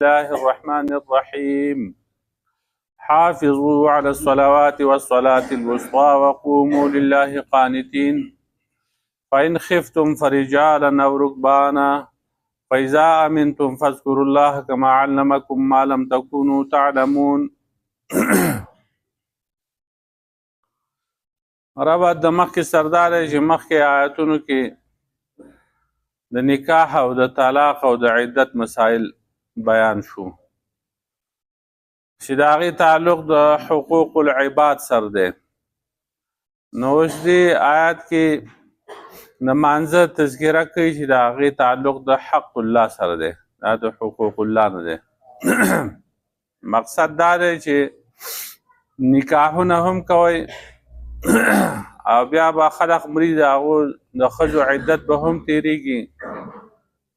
الله الرحمن الرحيم حافظوا على الصلوات والصلاة الوسطى وقوموا لله قانتين فإن خفتم فرجالا أو ركبانا فإذا أمنتم فاذكروا الله كما علمكم ما لم تكونوا تعلمون. ربط د مخکې سردار چې مخکې آیاتونو کې د نکاح او د طلاق او د عدت مسائل بیان شو چې د هغې تعلق د حقوق العباد سره دی. نو اوس دې آیات کې د مانځه تذکره کوي چې د هغې تعلق د حق الله سره دی، دا د حقوق الله نه دی. مقصد دا دی چې نکاحونه هم کوئ او بیا به خلق مري د هغو د ښځو عدت به هم تېرېږي،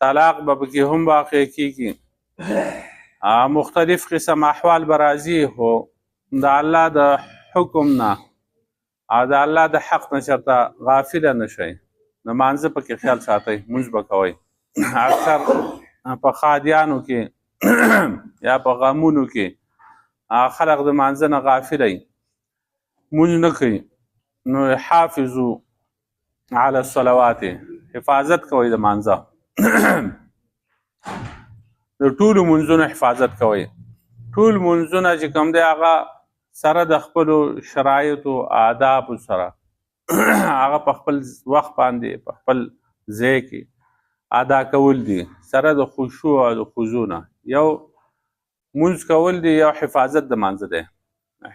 طلاق به پکې هم واقع کېږي، مختلف قسم احوال به راځي، خو د الله د حکم نه او د الله د حق نه چېرته غافله نه شئ. د مانځه پکې خیال ساتئ، مونځ به کوئ. اکثر په ښادیانو کې یا په غمونو کې خلق د مانځه نه غافله وي، مونځ نه کوي. نو حافظو علی الصلوات، حفاظت کوئ د مانځه، د ټولو منځونو حفاظت کوئ. ټول منځونه چې کوم دی هغه سره د خپلو شرایطو آدابو سره هغه په خپل وخت باندې په خپل ځای کې ادا کول دي، سره د خشوع او د خضوع نه. یو منځ کول دی، یو حفاظت د مانځه دی.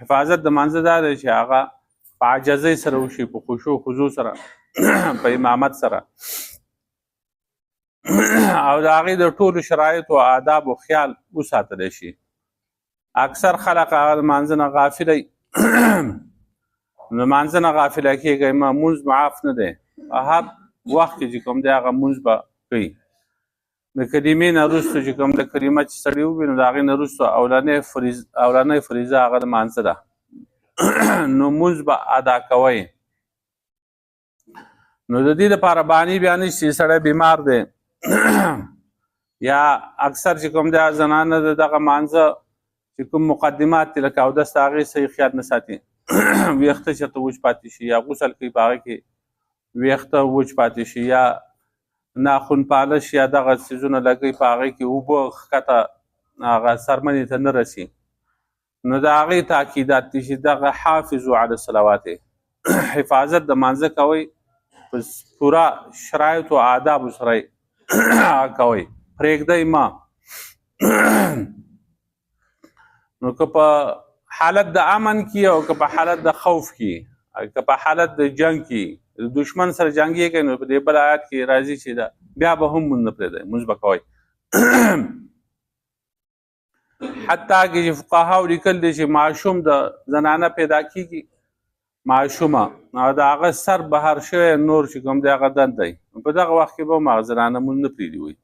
حفاظت د مانځه دا دی چې هغه په عاجزۍ سره وشي، په خشوع خضوع سره، په امامت سره، او د هغې د ټولو شرایطو او آدابو خیال وساتلی شي. اکثر خلق هغه د مانځه نه غافله وي. د مانځه نه غافله کېږئ، مونځ معاف نه دی. په هر وخت کې چې کوم دی هغه مونځ به کوي. د کلمې نه وروسته چې کوم د کلمه چې سړي ووایي نو د هغې نه وروسته اولنۍ فریضه هغه د مانځه ده. نو مونځ به ادا کوئ. نو د دې لپاره بانې بیا نشته چې سړی بیمار دی یا اکثر چې کوم دی زنانه د دغه مانځه چې کوم مقدمات دي لکه اودس د هغې صحیح خیال نه ساتي، ویښته چېرته وچ پاتې شي یا غسل کوي په هغه کې ویښته وچ پاتې شي، یا ناخن پالش یا دغه څیزونه لګوي په هغې کې اوبه ښکته هغه څرمنې ته نه رسي. نو د هغې تاکیدات دي چې دغه حافظو علی الصلوات، حفاظت د مانځه کوئ، په پوره شرایطو او آدابو سره کوئ، پرېږدئ مه. نو که په حالت د امن کې او که په حالت د خوف کې، که په حالت د جنگ کې د دشمن سره جنګېږئ، نو په دې بل آیات کې راځي چې بیا به هم مونځ نه پرېږدئ، مونځ به کوئ. حتی کې چې فقهاو لیکل دي چې ماشوم د زنانه پیدا کېږي، ماشومه او د هغه سر بهر شوی نور چې کوم دی هغه دند دی، په دغه وخت کې به هم هغه زنانه مونځ نه پرېږدي وایي،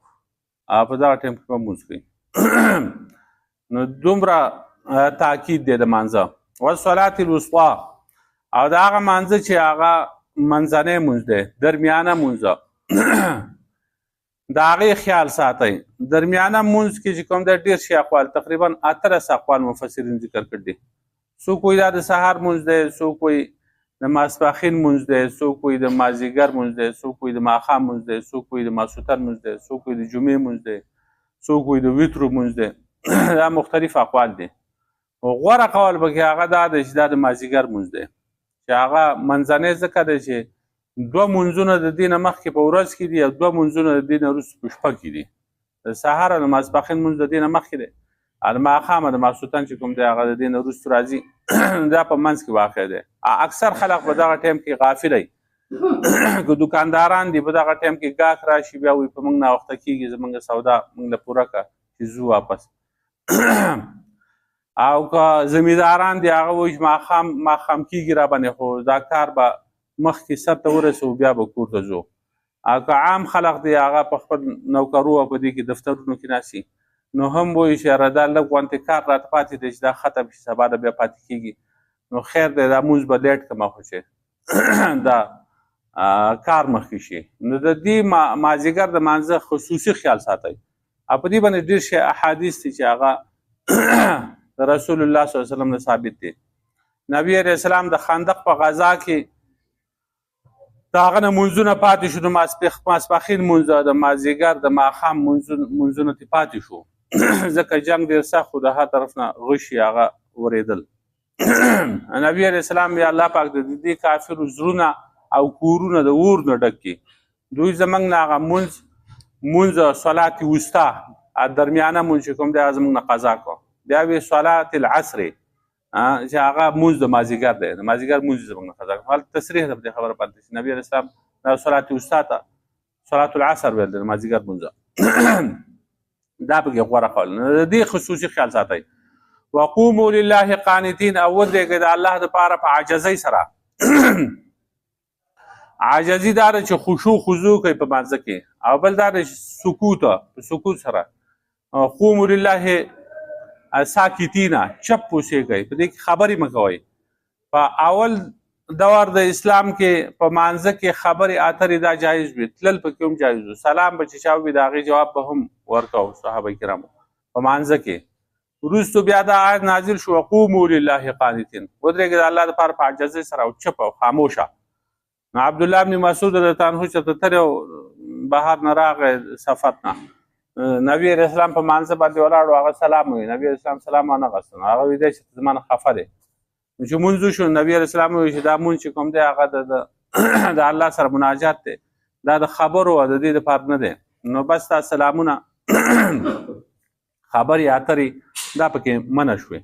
په دغه ټایم کې به مونځ کوي. نو دومره تاکید دی د مانځه. والصلاة الوسطی، او د هغه مانځه چې هغه منځنی مونځ دی، درمیانه مونځه، د هغې خیال ساتئ. درمیانه مونځ کې چې کوم دی ډېر شي اقوال، تقریبا 18 اقوال مفسرین ذکر کړي دي. څوک وایي دا د سهار مونځ دی، څوک وایي د ماسپښین مونځ دی، څوک وایي د مازدیګر مونځ دی، څوک وایي د ماښام مونځ دی، څوک وایي د ماسخوتن مونځ دی، څوک وایي د جمعې مونځ دی، څوک وایي د وترو مونځ دی. دا مختلف اقوال دي. غوره قول پکې هغه دا دی چې دا د مازدیګر مونځ دی، چې هغه منځنی ځکه دی چې 2 مونځونه د دې نه مخکې په ورځ کې دي او 2 مونځونه د دې نه وروسته په شپه کې دي. د سهار او د ماسپښین مونځ د دې نه مخکې دی، د ماښام او د ماسخوتن چې کوم دی هغه د دې نه وروسته راځي، دا په منځ کې واقع دی. اکثر خلق په دغه ټایم کې غافله وي. که دوکانداران دي په دغه ټایم کې ګاهک راشي، بیا وایي په موږ ناوخته کېږي، زموږ سودا موږ له پوره کړه چې ځو واپس. او که زمینداران دي هغه وایي ماښام کېږي را باندې، خو دا کار به مخکې سر ته ورسوو بیا به کور ته ځو. او که عام خلق دی هغه په خپل نوکرو او په دې کې دفترونو کې ناستي، نو هم وایي چې یاره دا لږ غوندې کار راته پاتې دی چې دا ختم شي، سبا له بیا پاتې کېږي، نو خیر دی دا مونځ به لیټ کړم، خو چې دا کار مخکې شي. نو د دې مازدیګر د مانځه خصوصي خیال ساتئ او په دې باندې ډېر شی احادیث دي چې هغه د رسول الله صلی الله علیه وسلم نه ثابت دي. نبی علیه السلام د خندق په غزا کې د هغه نه مونځونه پاتې شو، د ماسپښین مونځ، د مازدیګر، د ماښام مونځونه ترې پاتې شو ځکه جنګ ډېر سخت خو د هر طرف نه غشي هغه ورېدل. نبی علیه السلام بیا الله پاک د دې کافرو زړونه او کورونه د اور نه ډک کړي. دوی زموږ نه هغه مونځ صلات وسطا درمیانه مونځ چې کوم دی هغه زموږ نه قضا کړو. بیا وی صلات العصر چې هغه مونځ د مازدیګر دی، د مازدیګر مونځ زموږ نه قضا کړو. هلته تصریح ده په دې خبره باندې چې نبي علیه السلام دا صلات وسطا ته صلات العصر ویل د مازدیګر مونځ دا پکې غوره قول. د دې خصوصي خیال ساتئ. وقوموا لله قانتین، او ودرېږئ د الله دپاره په عاجزۍ سره. عاجزي دا ده چې خشوع خضوع کوي په مانځه کې، او بل دا ده سکوت، په سکوت سره. قوموا لله ساکتینا، چپ اوسېږئ، په دې کې خبرې مه کوئ. په اول دور د اسلام کې په مانځه کې خبرې اترې دا جایز وي، تلل پکې هم جایز وي، سلام به چې چا وي د هغې جواب به هم ورکوو صحابه کرامو په مانځه کې. وروستو بیا دا آیت نازل شو وقوموا لله قانتین، ودرېږئ د الله دپاره په عاجزۍ سره او چپ او خاموشه. نو عبدالله ابن مسعود رضی الله عنه چې تللی بهر نه راغی سفر نه، نبی علیه السلام په مانځه باندې ولاړ و، هغه سلام وایي، نبي علیه السلام سلام ونه غوښتل، هغه ویلی چې زما نه خفه دی. چې مونځ وشو، نبي علیه السلام وایي چې دا مونځ چې کوم دی هغه د الله سره مناجات دی، دا د خبرو او د دې دپاره نه دی. نو بس دا سلامونه خبرې اترې دا پکې منع شوې.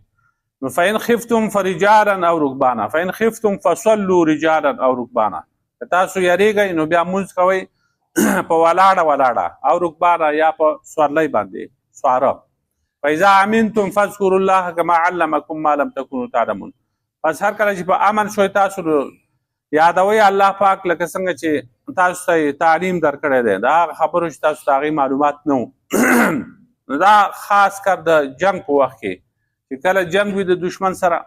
نو فإن خفتم فرجالا او رکبانا، فإن خفتم فصلوا رجالا او رکبانا، که تاسو یریږئ نو بیا مونځ کوئ په ولاړه او رکبانا یا په سورلۍ باندې سواره. فإذا امنتم فاذكروا الله كما علمكم ما لم تكونوا تعلمون، پس هر کله چې په امن شوئ تاسو یادوئ الله پاک لکه څنګه چې تاسو ته تعلیم درکړی دی، د هغه خبرو چې تاسو ته هغې معلومات نه وو. نو دا خاص کر د جنگ په وخت کې چې کله جنگ وي د دشمن سره،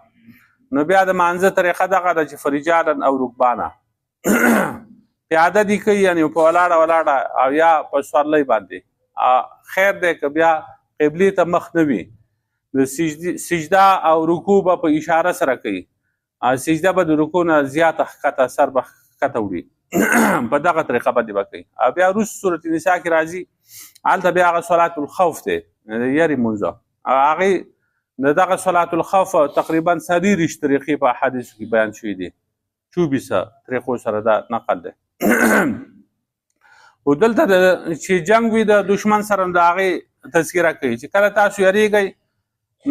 نو بیا د مانځه طریقه دغه ده چې فرجالا او رکبانا، پیاده دي کوي یعنې په ولاړه او یا په سورلۍ باندې. خیر دی که بیا قبلې ته مخ نه وي، د سجده او رکوع به په اشاره سره کوي، سجده به د رکوع نه زیاته ښکته سر به ښکته وړي په دغه طریقه باندې به کوي. او بیا وروسته صورت نساء کې راځي، هلته بیا هغه صلات الخوف دی، د یرې مونځ، او هغې د دغه صلات الخوف تقریبا 33 طریقې په احادیثو کې بیان شوي دي، 24 طریقو سره دا نقل دی. خو دلته چې جنګ وي د دشمن سره د هغې تذکره کوي چې کله تاسو یریږئ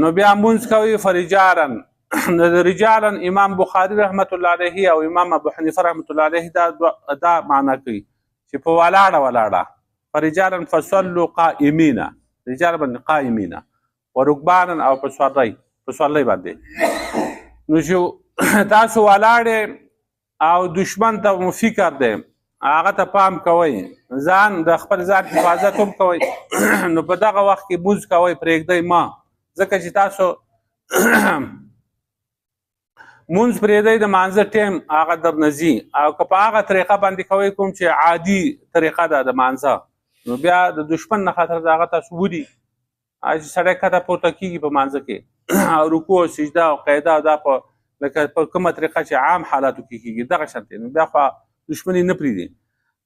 نو بیا مونځ کوئ فرجالا. د رجالا امام بخاري رحمت الله علیه او امام ابو حنیفه رحمت الله علیه دا معنا کوي چې په ولاړه فرجالا فصلوا قائمین، رجال باندې قائمین، ورکبانا او په سورلۍ باندې. نو چې تاسو ولاړې او دشمن ته مو فکر دی هغه ته پام کوئ، ځان د خپل ځان حفاظت هم کوئ نو په دغه وخت کې مونځ کوئ، پرېږدئ ما، ځکه چې تاسو مونځ پرېږدئ د مانځه ټیم هغه درنه ځي، او که په هغه طریقه باندې کوئ کوم چې عادي طریقه ده د مانځه، نو بیا د دشمن نه خطر د هغه تاسو ودي چې سړی کته پورته کېږي په مانځه کې، او رکوع او سجده او قاعده دا په لکه په کومه طریقه چې عام حالاتو کې کېږي دغه شان دی، نو بیا خو دشمني نه پرېږدي.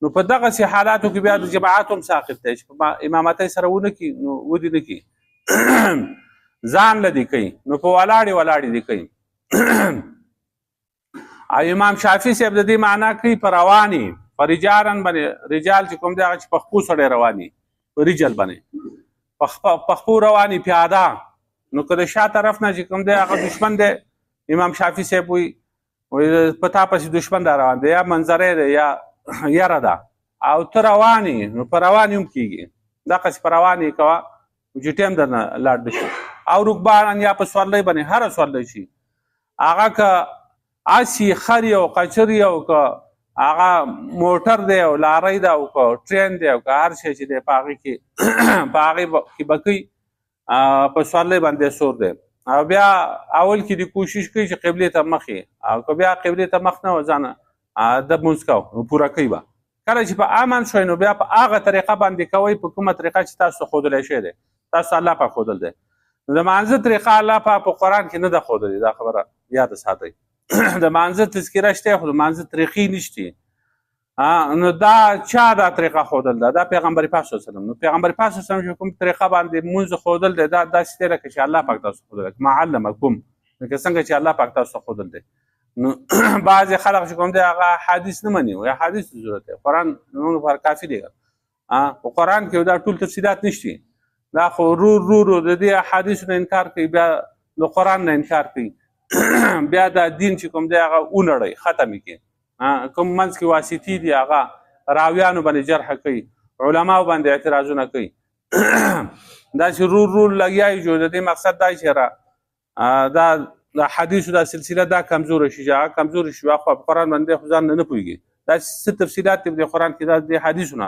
نو په دغسې حالاتو کې بیا د جماعت هم ساقط دی چې په امامتۍ سره ونه کړي نو ودې نه کړي، ځان له دې کوي، نو په ولاړې دې کوي. او امام شافعي صاحب د دې معنا کوي په رواني، په رجالن باندې، رجال چې کوم دی هغه چې په خپو سړی رواني، په رجل باندې په خپو رواني پیاده. نو که د شا طرف نه چې کوم دی هغه دشمن دی، امام شافعي صاحب وایي په تا پسې دشمن دا روان دی، یا منظری دی یا یره ده، او ته رواني، نو په رواني هم کېږي، دقسې په رواني کوه چې ټیم درنه لاړ نه شي. او رکبان یا په سورلۍ باندې، هره سورلۍ شي، هغه که آسی خر او قچر او که هغه موټر دی او لارۍ ده او که ټرین دی او که هر شی چې دی په هغې کې به کوي، په سورلۍ باندې سور دی. او بیا اول کې د کوشش کوي چې قبلې ته مخ یې، او که بیا قبلې ته مخ نه و ځان د مونځ کو پوره کوي به، کله چې په امن شوی نو بیا په هغه طریقه باندې کوئ په کومه طریقه چې تاسو ښودلی شوی دی تاسو الله پاک ښودل دی نو د مانځه طریقه الله پاک په قرآن کې نه ده ښودلې دا خبره یاده ساتئ د مانځه تذکیره شته خو د مانځه طریقې نشته نو دا چا دا طریقه ښودل ده دا پیغمبر پاک صلی الله علیه وسلم نو پیغمبر پاک صلی الله علیه وسلم چې کوم طریقه باندې مونځ ښودل دی دا داسې دی لکه چې الله پاک تاسو ښودل ما علمکم لکه څنګه چې الله پاک تاسو ښودل دی نو بعضې خلک چې کوم دی هغه حدیث نه مني وایي حدیث ته ضرورت دی قرآن زموږ لپاره کافي دی په قرآن کې دا ټول تفصیلات نشته دا خو رو د دې احادیثو نه انکار کوي بیا د قرآن نه انکار کوي بیا دا دین چې کوم دی هغه ونړئ ختم یې کړي کوم منځ کې واسطي دي هغه راویانو باندې جرح کوي علماو باندې اعتراضونه کوي داسې رو لګیایي جو د دې مقصد دا چې دا د حدیثو دا سلسله دا کمزوره شي چې هغه کمزوره شي خو په قرآن باندې خو ځان نه پوهېږي دا څه تفصیلات دي په قرآن کې دا د حدیثو نه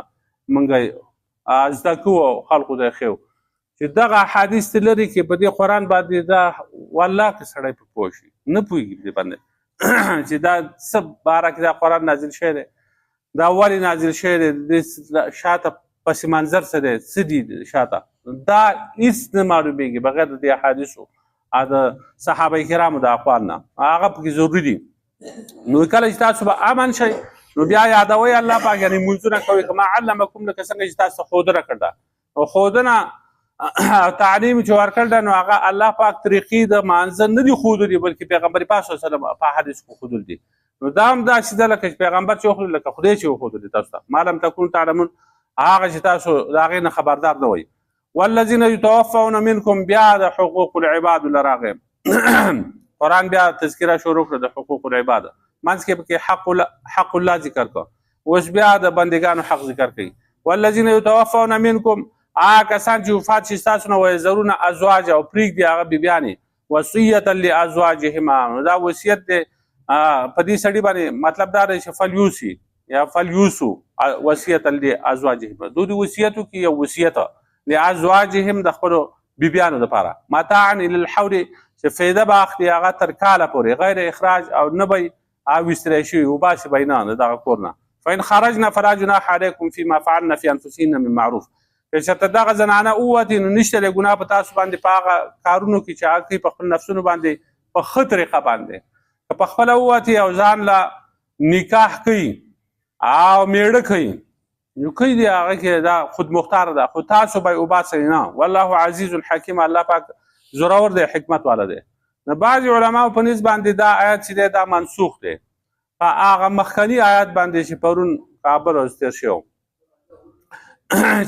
موږ زده کوو او خلقو ته ښیو چې دغه حدیث ته لري کې په دې قرآن باندې دا والله که سړی په پوه شي نه پوهېږي په دې باندې چې دا څه باره کې دا قرآن نازل شوی دی دا ولې نازل شوی دی د شاته پس منظر څه دی څه دي شاته دا هېڅ نه معلومېږي بغیر د دې احادیثو د صحابه کرامو د اقوال نه هغه پکې ضروري دي نو کله چې تاسو به امن شئ نو بیا یادوئ الله پاک یعنې مونځونه کوئ که ما علمکم لکه څنګه چې تاسو ښودنه کړه او ښودنه تعلیم چې ورکړل ده نو هغه الله پاک طریقې د مانځه نه دي ښودلي بلکې پیغمبر پاک صلی الله علیه وسلم په حدیث کې ښودل دي نو دا هم داسې ده لکه چې پیغمبر چې وښودل لکه خدای چې وښودلي تاسو ته ما لم تکونوا تعلمون هغه چې تاسو د هغې نه خبردار نه وئ والذین یتوفون منکم بیا د حقوق العباد لراغی قرآن بیا تذکره شروع کړه د حقوق العباد منځ کې پکې حق الله ذکر کړه اوس بیا د بندګانو حق ذکر کوي والذین یتوفون منکم هغه کسان چې وفات شي ستاسو نه ویذرون ازواج او پرېږدي هغه بیبیانې وصیة لازواجهما نو دا وصیت دی په دې سړي باندې مطلب دا دی چې فلیوسی یا فلیوسو وصیة لازواجهما دوی وصیت وکړي یو وصیت لازواجهم د خپلو بیبیانو دپاره متاعا الی الحول چې فایده به اخلي هغه تر کاله پورې غیر اخراج او نه به ویستلی شوي وباسي به یې نه د دغه کور نه فإن خرجنا فلا جناح علیکم فیما فعلنا فی انفسهن من معروف که چېرته دغه زنانه ووتې نو نشته دی ګناه په تاسو باندې په هغه کارونو کې چې هغه کوي په خپل نفسونو باندې په ښه طریقه باندې که په خپله ووتې او ځان له نکاح کوي او میړه کوي نو کوي دی هغه کې دا خود مختاره ده خو تاسو به یې وباسئ نه والله عزیز حکیم الله پاک زورور دی حکمت والا دی نو بعضې علماو په نسبت باندې دا آیت چې دی دا منسوخ دی په هغه مخکني آیت باندې چې پرون کابل اوس تېر شوی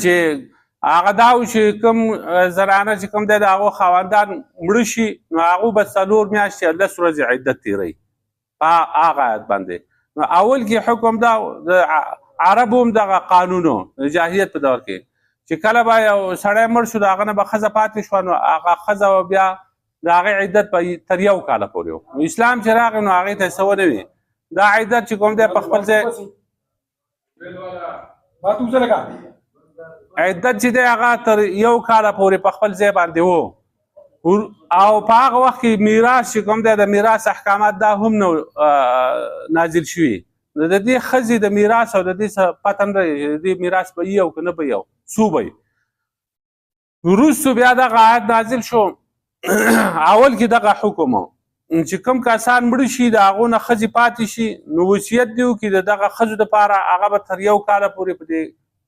چې هغه دا و چې کوم زنانه چې کوم دی د هغو خاوندان مړه شي نو هغو به 4 میاشتې 10 ورځې عدت تېروي په هغه آیت باندې نو اول کې حکم دا د عربو هم دغه قانونو د جاهلیت په دور کې چې کله به یو سړی مړ شو د هغه نه به ښځه پاتې شوه نو هغه ښځه بیا د هغې عدت به تر 1 کاله پورې و نو اسلام چې راغی نو هغې ته یې څه ونه وي دا عدت چې کوم دی په خپل ځای عدت چې دی هغه تر 1 کاله پورې په خپل ځای باندې و او په هغه وخت کې میراث چې کوم دی د میراث احکامات دا هم نو نازل شوي نو د دې ښځې د میراث او د دې څه پته نه لري چې د دې میراث به وي او که نه به وي او څو به وي وروستو بیا دغه آیت نازل شو اول کې دغه حکم چې کوم کسان مړه شي د هغو نه ښځې پاتې شي نو وصیت دې وکړي د دغه ښځو دپاره هغه به تر 1 کاله پورې په دې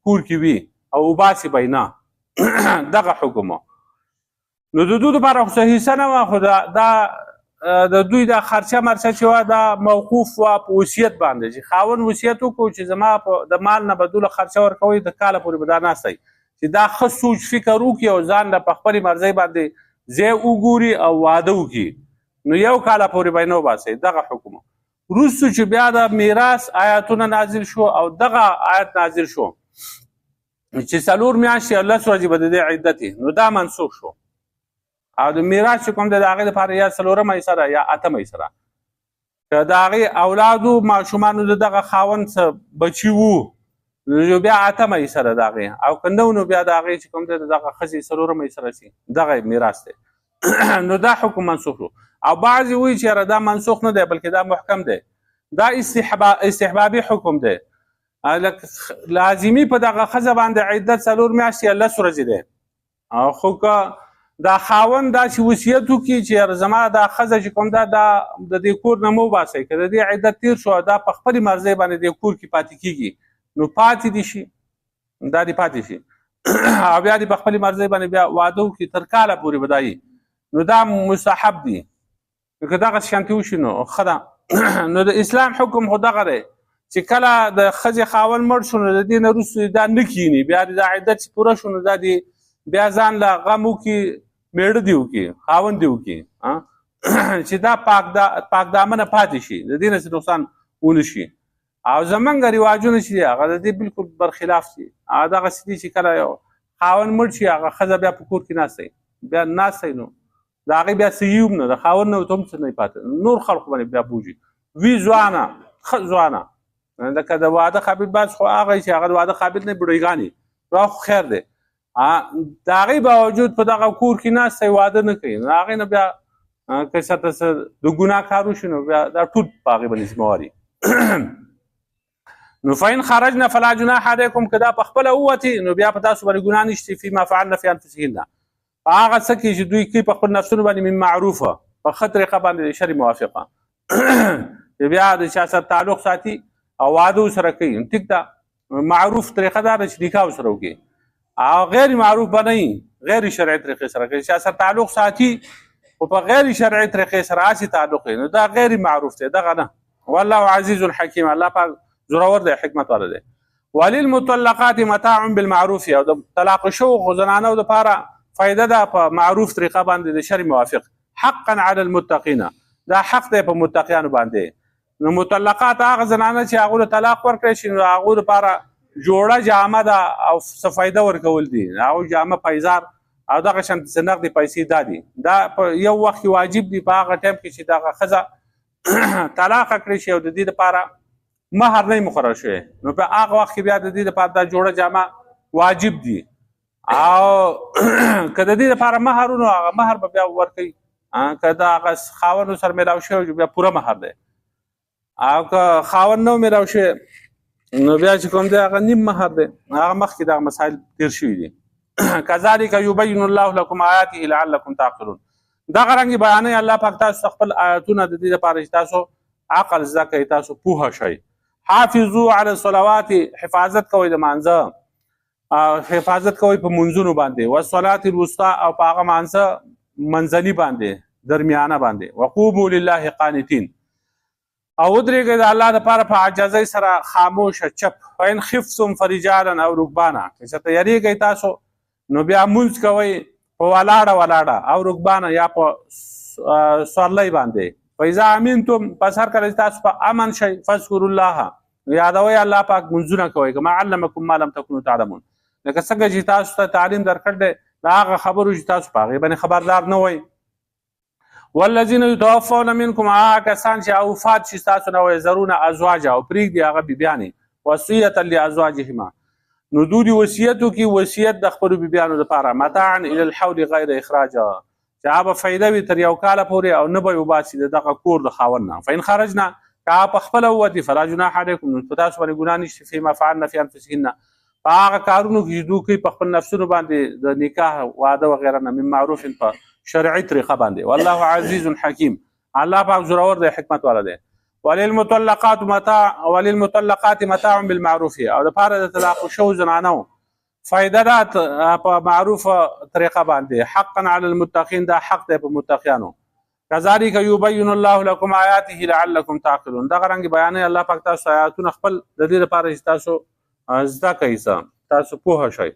کور کې وي او وباسي به یې نه دغه حکم نو د دوی دپاره خو څه حصه نه وه خو دا د دوی دا خرچه مرچه چې وه دا موقوف وه په وصیت باندې چې خاوند وصیت وکړو چې زما د مال نه به دوله خرچه ورکوئ د کاله پورې به دا ناستی چې دا ښه سوچ فکر وکړي او ځان له په خپلې مرضۍ باندې ځای وګوري او واده وکړي نو 1 کاله پورې به یې نه وباسئ دغه حکم وروستو چې بیا د میراث آیاتونه نازل شو او دغه آیت نازل شو چې 4 میاشتې 10 ورځې به د دې عدت نو دا منسوخ شو او د میراث چې کوم دی د هغې لپاره یا 4 ایسره یا 8 ایسره که د هغې اولادو ماشومانو د دغه خاوند څه بچي وو نو بیا 8 ایسره د هغې او که نه نو بیا د هغې چې کوم دی د دغه ښځې 4 ایسره شي دغه میراث دی نو دا حکم منسوخ شو او بعضې وایي چې دا منسوخ نه دی بلکې دا محکم دی دا استحبابي حکم دی لازمي په دغه ښځه باندې عدت 4 میاشتې یا 10 ورځې دی. خو که دا خاوند داسې وصیت وکړي چې زما دا ښځه چې کوم ده دا د دې کور نه مه وباسئ، که د دې عدت تېر شو دا په خپلې مرضۍ باندې دې کور کې پاتې کېږي نو پاتې دې شي، دا دې پاتې شي او بیا دې په خپلې مرضۍ باندې بیا واده وکړي تر کاله پورې به دا وي، نو دا مستحب دي. که دغسې شانتې وشي نو ښه ده. نو د اسلام حکم خو دغه دی چې کله د ښځې خاوند مړ شو نو د دې نه وروسته دا نه کښېني، بیا د عدت چې پوره شو نو دا دې بیا ځان له غم وکړي، میړه دې وکړي، خاوند دې وکړي چې دا پاک دامنه پاتې شي، د دې نه څه نقصان ونه شي. او زمونږ رواجونه چې دي هغه د دې بالکل برخلاف دي. دغسې دي چې کله یو خاوند مړ شي هغه ښځه بیا په کور کې ناستی، بیا ناستی نو د هغې بیا څه یي هم نه، د خاوند نه ورته هم څه نه پاتې، نور خلکو باندې بیا بوجي وي ځوانه ښه ځوانه. لکه د واده قابل بعض خو هغه چې هغه د واده قابل نه بوډۍ را خو خیر دی، د هغې باوجود په دغه کور کې ناستی واده نه کوي، نو هغې نه بیا که چېرته څه د ګناه کار وشي نو بیا دا ټول په هغې باندې ذمهواري. نو فإن خرجنا فلا جناح علیکم، که دا په خپله ووتې نو بیا په تاسو باندې ګناه نشته فیما فعلنا فی انفسهن، په هغه څه کې چې دوی کوي په خپل نفسونو باندې من معروفه، په ښه طریقه باندې د شرع موافقه چې بیا د چا سره تعلق ساتي او واده ورسره کوي، ټیک ده معروف طریقه دا ده چې نکاح ورسره وکړي، او غیر معروف به نه وي، غیر شرعي طریقې سره کوي، چا سره تعلق ساتي خو په غیر شرعي طریقې سره هسې تعلق کوي نو دا غیر معروف دی، دغه نه. والله عزیز حکیم، الله پاک زورور دی، حکمت والا دی. وللمطلقات متاع بالمعروف، او د طلاق شوو زنانو دپاره فایده ده په معروف طریقه باندې د شرع موافق. حقا علی المتقین، دا حق دی په متقیانو باندې. نو مطلقات هغه زنانه چې هغو له طلاق ورکړی شي نو هغو دپاره جوړه جامه ده او څه فایده ورکول دي، هغو جامه پیزار او دغه شانتې څه نغدې پیسې دا دي، دا په یو وخت کې واجب دي په هغه ټایم کې چې دغه ښځه طلاقه کړی شي او د دې دپاره مهر نه مقرر شوی، نو په هغه وخت کې بیا د دې دپاره دا جوړه جامه واجب دي. او که د دې دپاره مهر نو هغه مهر به بیا ورکوي، که د هغه خاوند سره میلاو شوی بیا پوره مهر دی، او که خاوند نه میلاو شوی نو بیا چې کوم دی هغه نیم مهر دی. هغه مخکې دغه مسایل تیر شوي دي. کذلک یبین الله لکم آیاته لعلکم تعقلون، دغه رنګې بیانوي الله پاک تاسو خپل آیاتونه د دې لپاره چې تاسو عقل زده کوئ، تاسو پوهه شئ. حافظو علی الصلوات، حفاظت کوئ د مانځه، حفاظت کوئ په منځونو باندې، والصلاة الوسطی، او په هغه مانځه منځني باندې درمیانه باندې، وقوموا لله قانتین، او ودرېږئ د الله دپاره په عاجزۍ سره خاموشه چپ. فإن خفتم فرجالا او رکبانا، که چېرته یریږئ تاسو نو بیا مونځ کوئ په ولاړه او رکبانا یا په سورلۍ باندې. فإذا امنتم، پس هر کله چې تاسو په امن شئ فاذکروا الله، یادوئ الله پاک منځونه کوئ، کما علمکم ما لم تکونوا تعلمون، لکه څنګه چې تاسو ته تعلیم درکړی دی د هغه خبرو چې تاسو په هغې باندې خبردار نه وئ. والذین یتوفون منکم، هغه کسان چې وفات شي ستاسو نه، ویذرون ازواجا، او پرېږدي هغه بیبیانې، وصیة لازواجهما، نو دوی وصیت وکړي، وصیت د خپلو بیبیانو دپاره، متاعا الی الحول غیر اخراجا، چې هغه به فایده وي تر یو کاله پورې او نه به یې وباسي د دغه کور د خاوند نه. فإن خرجنا، که هغه په خپله ووتې فلا جناح علیکم، نو په تاسو باندې ګناه نشته فیما فعلنا فی انفسهن، په هغه کارونو کې چې دوی کوي په خپل نفسونو باندې د نکاح واده وغیره نه، من معروف په شرعي طریقه باندې. والله عزیز حکیم، الله پاک زورور دی، حکمت والا دی. وللمطلقات متاع بالمعروف، او دپاره د طلاق شوو زنانو فایده ده په معروفه طریقه باندې. حقا علی المتقین، دا حق دی په متقیانو. کذلک یبین الله لکم آیاته لعلکم تعقلون، دغه رنګې بیانوي الله پاک تاسو آیاتونه خپل د دې لپاره چې تاسو زده کوئ، تاسو پوهه شئ.